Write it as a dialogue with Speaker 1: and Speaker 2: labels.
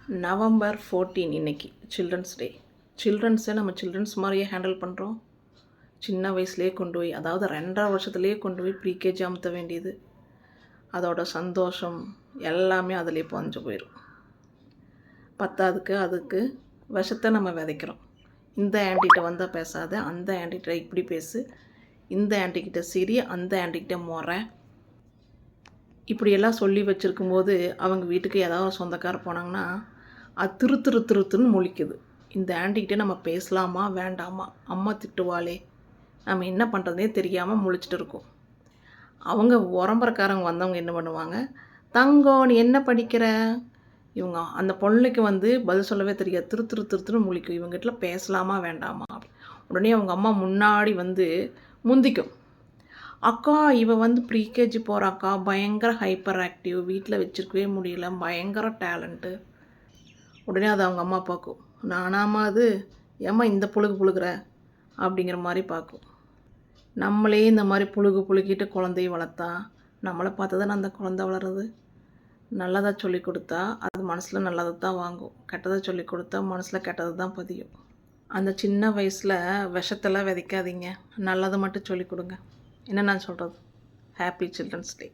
Speaker 1: November 14 இன்னைக்கு children's day. சில்ட்ரன்ஸை நம்ம children's மாதிரியே ஹேண்டில் பண்ணுறோம். சின்ன வயசுலேயே கொண்டு போய், அதாவது 2.5 வருஷத்துலேயே கொண்டு போய் ப்ரீகேஜி அமுத்த வேண்டியது. அதோட சந்தோஷம் எல்லாமே அதிலே புதைஞ்சு போயிடும். பத்தாவதுக்கு அதுக்கு விஷத்தை நம்ம விதைக்கிறோம். இந்த ஆண்டிகிட்ட வந்தால் பேசாத, அந்த ஆண்டிகிட்ட இப்படி பேசு, இந்த ஆண்டிகிட்ட சிரி, அந்த ஆண்டிகிட்ட முறை, இப்படியெல்லாம் சொல்லி வச்சுருக்கும்போது அவங்க வீட்டுக்கு ஏதாவது சொந்தக்கார போனாங்கன்னா அது திருத்துன்னு முழிக்குது. இந்த ஆண்டிகிட்டே நம்ம பேசலாமா வேண்டாமா, அம்மா திட்டுவாளே, நம்ம என்ன பண்ணுறதுனே தெரியாமல் முழிச்சிட்டு இருக்கோம். அவங்க உரம்பரக்காரங்க வந்தவங்க என்ன பண்ணுவாங்க, தங்கம் நீ என்ன படிக்கிற, இவங்க அந்த பொண்ணுக்கு பதில் சொல்லவே தெரியாது, திருத்துன்னு முழிக்கும். இவங்ககிட்ட பேசலாமா வேண்டாமா. உடனே அவங்க அம்மா முன்னாடி முந்திக்கும். அக்கா இவ ப்ரீகேஜி போகிறாக்கா, பயங்கர ஹைப்பர் ஆக்டிவ், வீட்டில் வச்சுருக்கவே முடியல, பயங்கர டேலண்ட்டு. உடனே அது அவங்க அம்மா பார்க்கும், நானாம்மா அது, ஏம்மா இந்த புழுகுற அப்படிங்கிற மாதிரி பார்க்கும். நம்மளே இந்த மாதிரி புழுகிட்டு குழந்தைய வளர்த்தா நம்மளை பார்த்து தானே அந்த குழந்தை வளருது. நல்லதாக சொல்லி கொடுத்தா அது மனசில் நல்லதை தான் வாங்கும், கெட்டதை சொல்லி கொடுத்தா மனசில் கெட்டது தான் பதியும். அந்த சின்ன வயசில் விஷத்தெல்லாம் விதைக்காதீங்க, நல்லதை மட்டும் சொல்லி கொடுங்க. என்ன நான் சொல்கிறது. ஹாப்பி சில்ட்ரன்ஸ் டே.